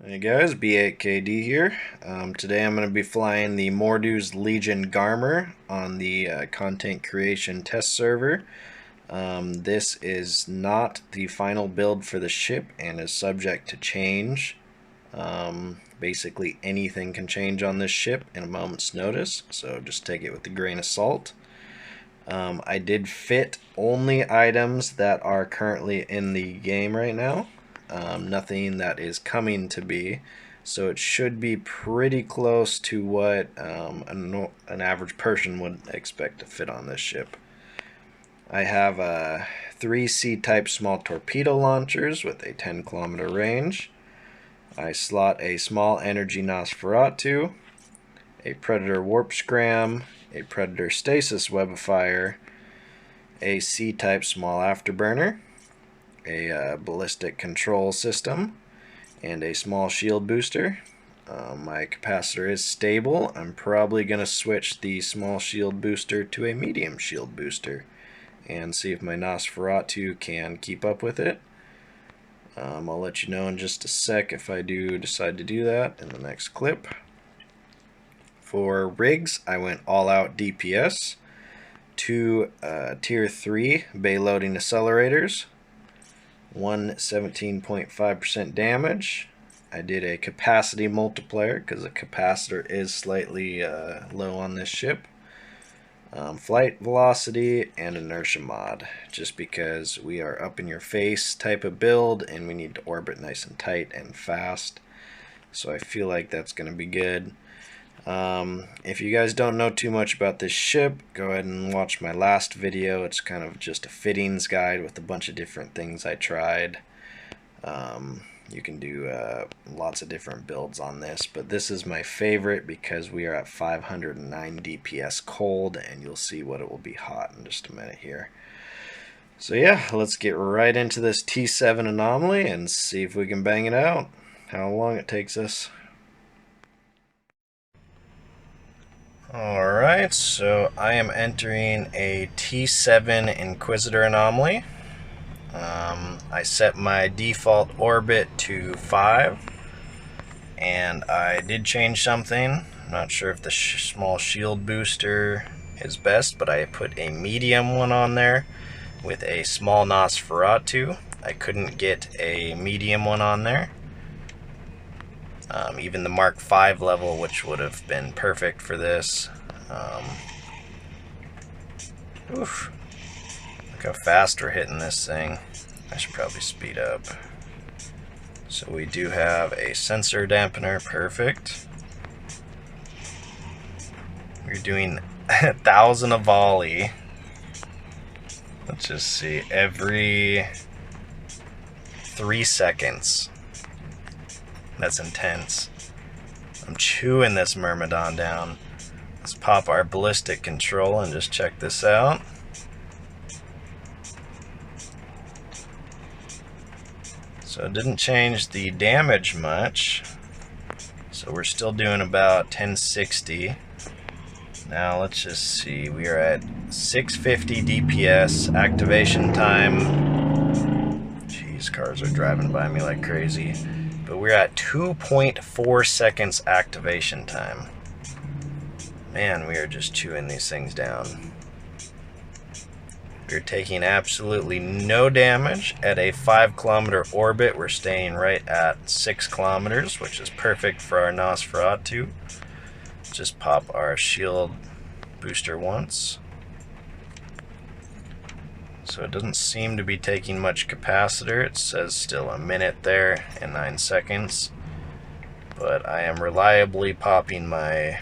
Hey guys, B8KD here. Today I'm going to be flying the Mordu's Legion Garmur on the content creation test server. This is not the final build for the ship and is subject to change. Basically anything can change on this ship in a moment's notice, so just take it with a grain of salt. I did fit only items that are currently in the game right now. Nothing that is coming to be, so it should be pretty close to what an average person would expect to fit on this ship. I have 3 C-type small torpedo launchers with a 10-kilometer range. I slot a small energy Nosferatu, a Predator warp scram, a Predator stasis webifier, a C-type small afterburner, a ballistic control system, and a small shield booster. My capacitor is stable. I'm probably going to switch the small shield booster to a medium shield booster and see if my Nosferatu can keep up with it. I'll let you know in just a sec if I do decide to do that in the next clip. For rigs, I went all out DPS, 2 tier 3 bay loading accelerators, 17.5% damage. I did a capacity multiplier because the capacitor is slightly low on this ship. Flight velocity and inertia mod, just because we are up in your face type of build and we need to orbit nice and tight and fast. So I feel like that's going to be good. If you guys don't know too much about this ship, go ahead and watch my last video. It's kind of just a fittings guide with a bunch of different things I tried. You can do lots of different builds on this, but this is my favorite because we are at 509 DPS cold, and you'll see what it will be hot in just a minute here. So yeah, let's get right into this T7 anomaly and see if we can bang it out, how long it takes us. Alright, so I am entering a T7 Inquisitor anomaly. I set my default orbit to 5, and I did change something. I'm not sure if the small shield booster is best, but I put a medium one on there with a small Nosferatu. I couldn't get a medium one on there. Even the Mark V level, which would have been perfect for this. Oof. Look how fast we're hitting this thing. I should probably speed up. So we do have a sensor dampener, perfect. We're doing 1,000 a volley. Let's just see, every 3 seconds. That's intense. I'm chewing this Myrmidon down. Let's pop our ballistic control and just check this out. So it didn't change the damage much. So we're still doing about 1060. Now let's just see, we are at 650 DPS, activation time. Jeez, cars are driving by me like crazy. But we're at 2.4 seconds activation time. Man, we are just chewing these things down. We're taking absolutely no damage. At a 5-kilometer orbit, we're staying right at 6 kilometers, which is perfect for our Nosferatu. Just pop our shield booster once. So it doesn't seem to be taking much capacitor. It says still a minute there and 9 seconds. But I am reliably popping my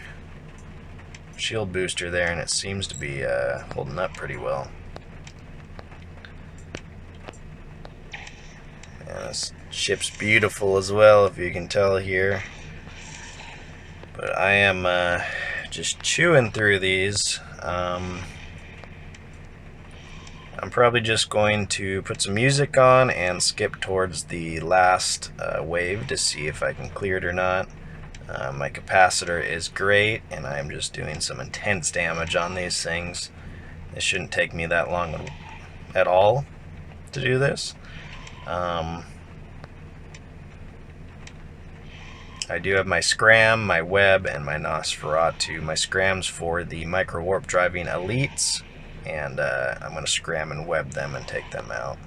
shield booster there, and it seems to be holding up pretty well. And this ship's beautiful as well, if you can tell here. But I am just chewing through these. I'm probably just going to put some music on and skip towards the last wave to see if I can clear it or not. My capacitor is great, and I'm just doing some intense damage on these things. It shouldn't take me that long at all to do this. I do have my Scram, my Web, and my Nosferatu. My Scram's for the micro warp driving elites, and I'm going to Scram and Web them and take them out.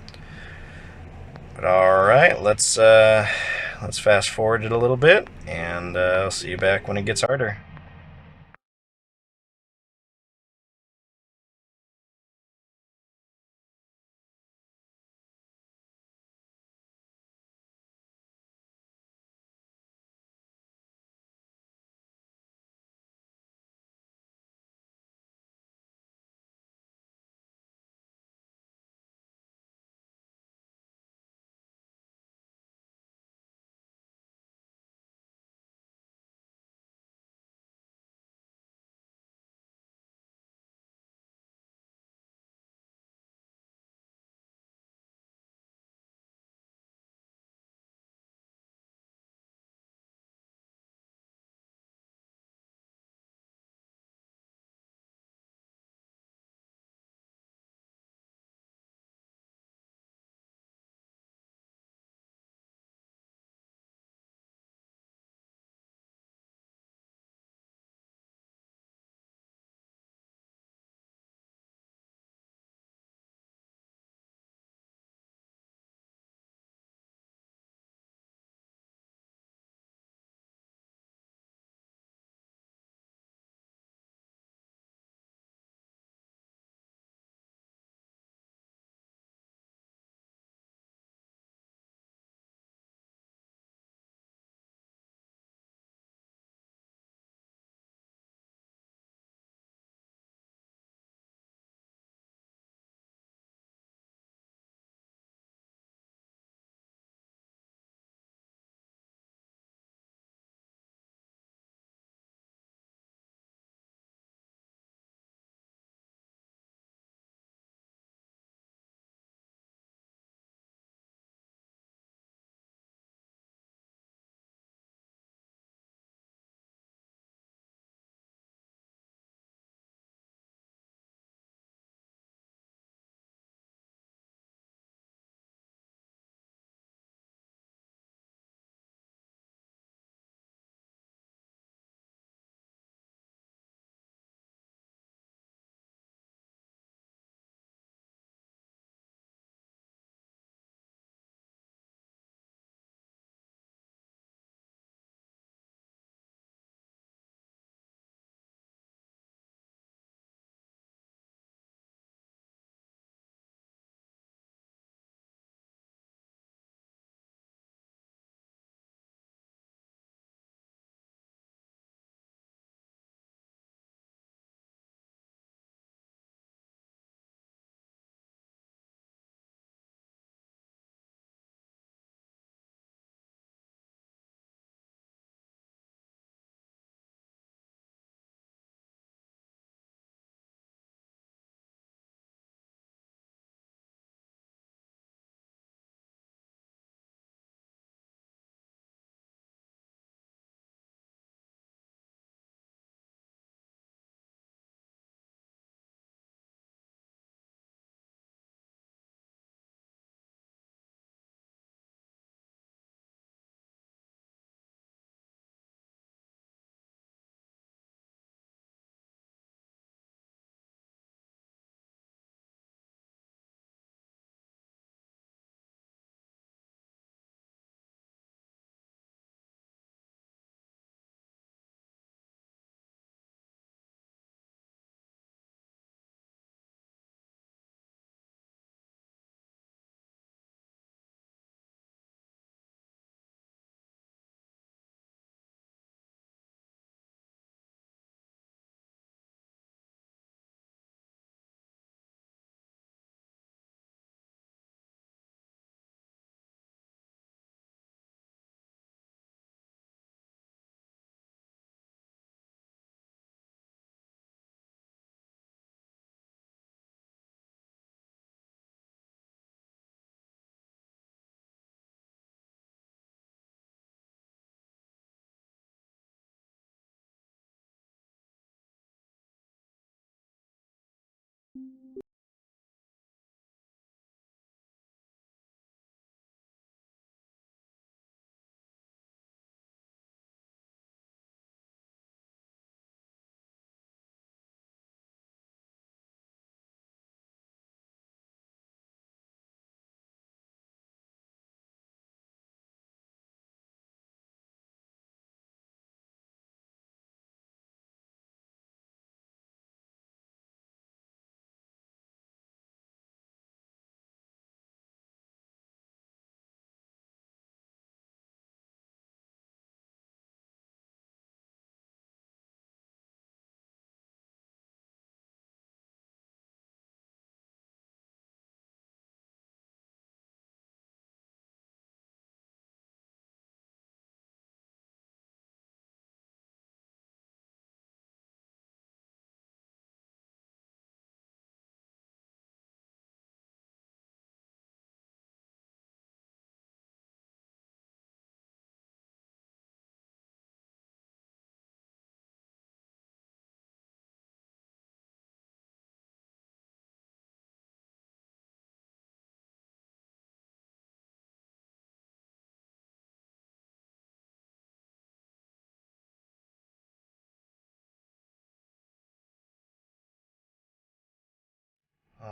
But all right, let's fast forward it a little bit, and I'll see you back when it gets harder.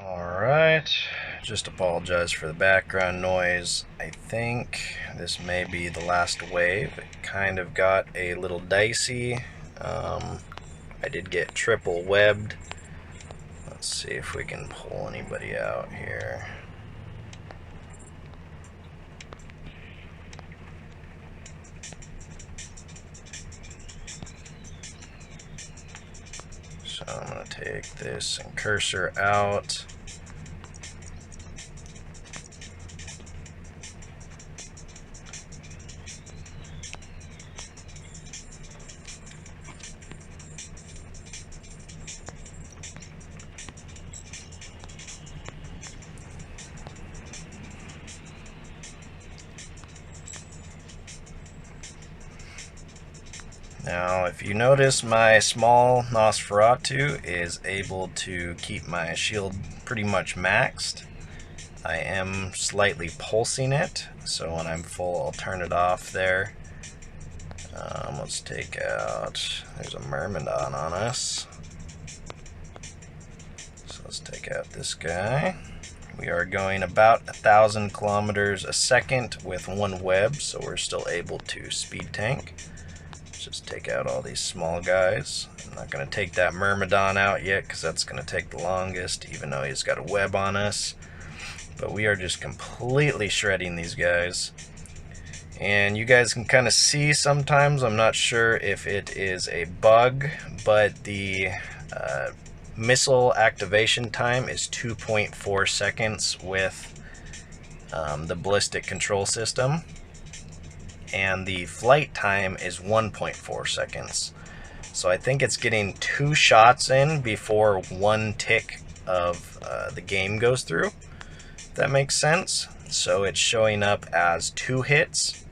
Alright, just apologize for the background noise. I think this may be the last wave. It kind of got a little dicey. I did get triple webbed. Let's see if we can pull anybody out here. So I'm going to take this and cursor out. Now, if you notice, my small Nosferatu is able to keep my shield pretty much maxed. I am slightly pulsing it, so when I'm full, I'll turn it off there. Let's take out, there's a Myrmidon on us. So let's take out this guy. We are going about 1,000 kilometers a second with one web, so we're still able to speed tank. Just take out all these small guys. I'm not going to take that Myrmidon out yet because that's going to take the longest, even though he's got a web on us. But we are just completely shredding these guys. And you guys can kind of see sometimes, I'm not sure if it is a bug, but the missile activation time is 2.4 seconds with the ballistic control system. And the flight time is 1.4 seconds. So I think it's getting 2 shots in before 1 tick of the game goes through, if that makes sense. So it's showing up as 2 hits.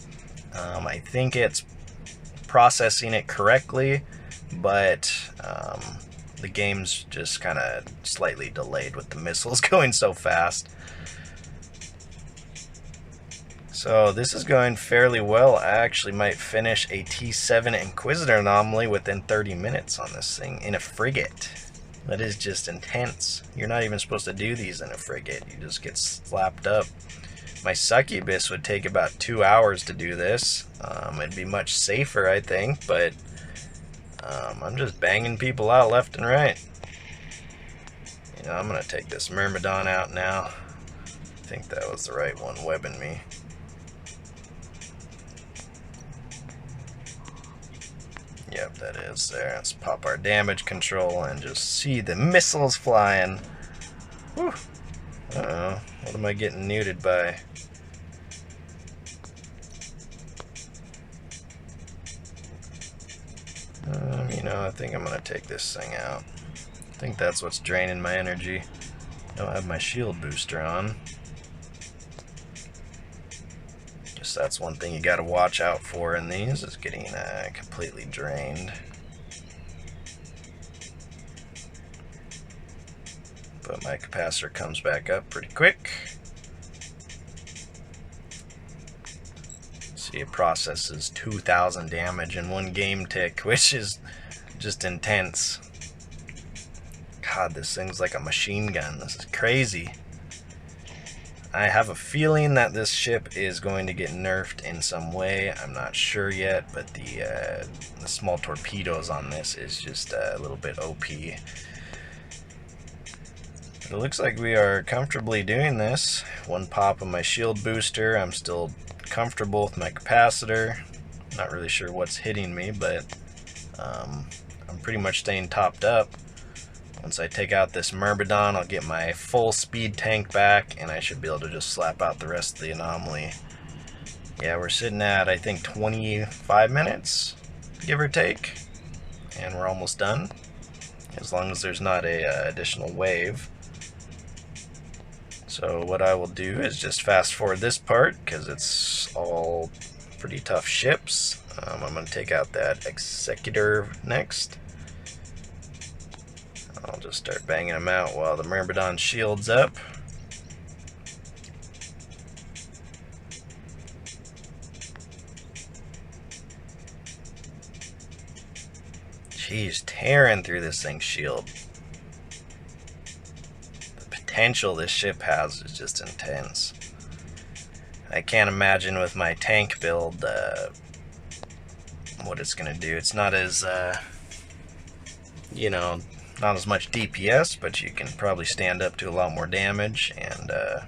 I think it's processing it correctly, but the game's just kind of slightly delayed with the missiles going so fast. So this is going fairly well. I actually might finish a T7 Inquisitor anomaly within 30 minutes on this thing in a frigate. That is just intense. You're not even supposed to do these in a frigate. You just get slapped up. My Succubus would take about 2 hours to do this. It'd be much safer, I think, but I'm just banging people out left and right. You know, I'm going to take this Myrmidon out now. I think that was the right one webbing me. Yep, that is there. Let's pop our damage control and just see the missiles flying. Whew. Uh-oh. What am I getting neuted by? You know, I think I'm going to take this thing out. I think that's what's draining my energy. I don't have my shield booster on. Guess that's one thing you got to watch out for in these, is getting completely drained. But my capacitor comes back up pretty quick. See, it processes 2,000 damage in one game tick, which is just intense. God, this thing's like a machine gun. This is crazy. I have a feeling that this ship is going to get nerfed in some way. I'm not sure yet, but the small torpedoes on this is just a little bit OP. But it looks like we are comfortably doing this. One pop of my shield booster. I'm still comfortable with my capacitor. Not really sure what's hitting me, but I'm pretty much staying topped up. Once I take out this Myrmidon, I'll get my full speed tank back, and I should be able to just slap out the rest of the anomaly. Yeah, we're sitting at, I think, 25 minutes, give or take, and we're almost done, as long as there's not a additional wave. So what I will do is just fast forward this part, because it's all pretty tough ships. I'm going to take out that Executor next. I'll just start banging them out while the Myrmidon shields up. Jeez, tearing through this thing's shield. The potential this ship has is just intense. I can't imagine with my tank build what it's going to do. It's not as, you know, not as much DPS, but you can probably stand up to a lot more damage, and I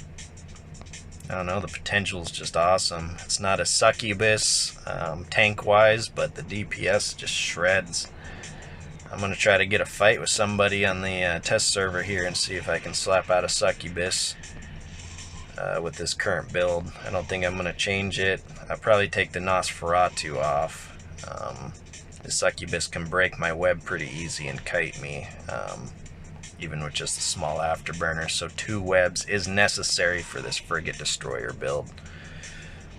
don't know, the potential is just awesome. It's not a succubus tank-wise, but the DPS just shreds. I'm going to try to get a fight with somebody on the test server here and see if I can slap out a succubus with this current build. I don't think I'm going to change it. I'll probably take the Nosferatu off. The succubus can break my web pretty easy and kite me, even with just a small afterburner, so 2 webs is necessary for this frigate destroyer build.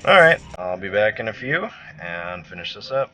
Alright, I'll be back in a few and finish this up.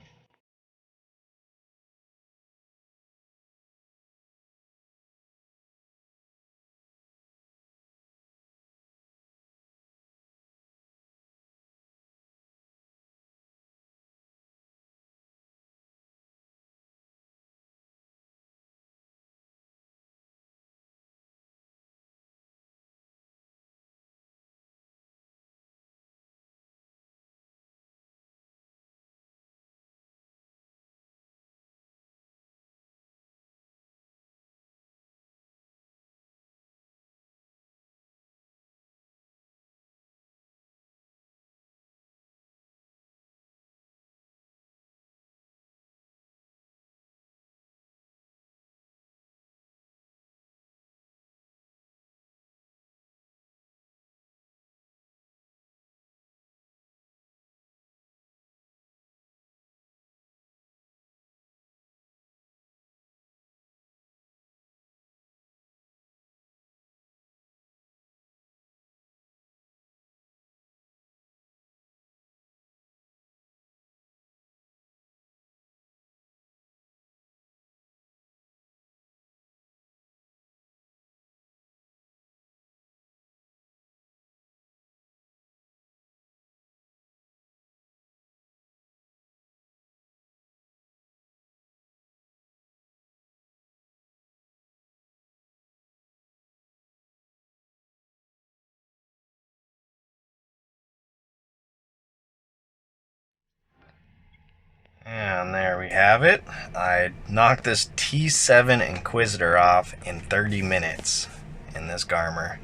And there we have it. I knocked this T7 Inquisitor off in 30 minutes in this Garmur.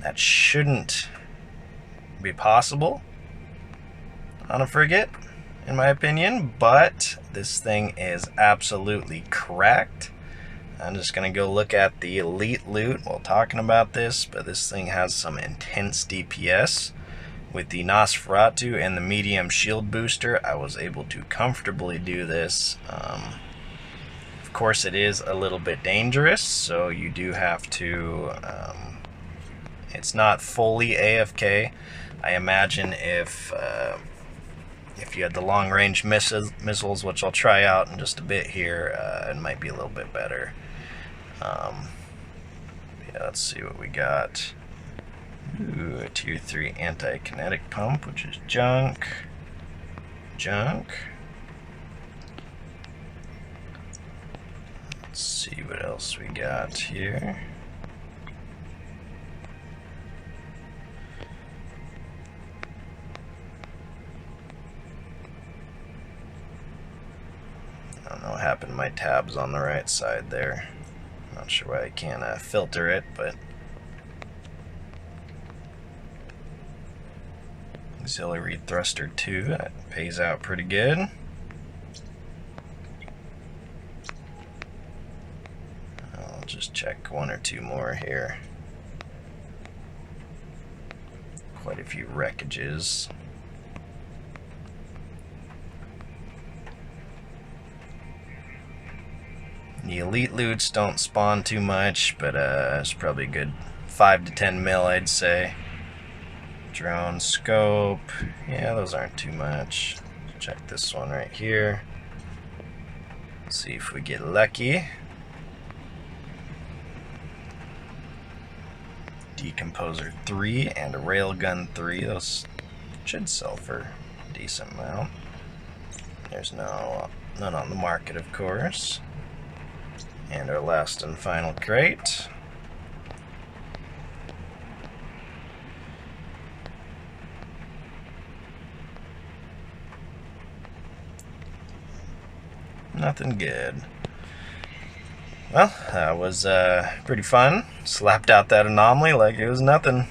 That shouldn't be possible on a frigate, in my opinion, but this thing is absolutely cracked. I'm just going to go look at the elite loot while talking about this, but this thing has some intense DPS. With the Nosferatu and the medium shield booster, I was able to comfortably do this. Of course, it is a little bit dangerous, so you do have to... it's not fully AFK. I imagine if you had the long-range missiles, which I'll try out in just a bit here, it might be a little bit better. Yeah, let's see what we got. Ooh, a tier 3 anti-kinetic pump, which is junk. Let's see what else we got here. I don't know what happened to my tabs on the right side there. Not sure why I can't filter it, but auxiliary thruster 2, that pays out pretty good. I'll just check 1 or 2 more here. Quite a few wreckages. The elite loots don't spawn too much, but it's probably a good 5 to 10 mil, I'd say. Drone scope, yeah, those aren't too much. Check this one right here. See if we get lucky. Decomposer 3 and a railgun 3. Those should sell for a decent amount. There's none on the market, of course. And our last and final crate. Nothing good. Well, that was pretty fun. Slapped out that anomaly like it was nothing.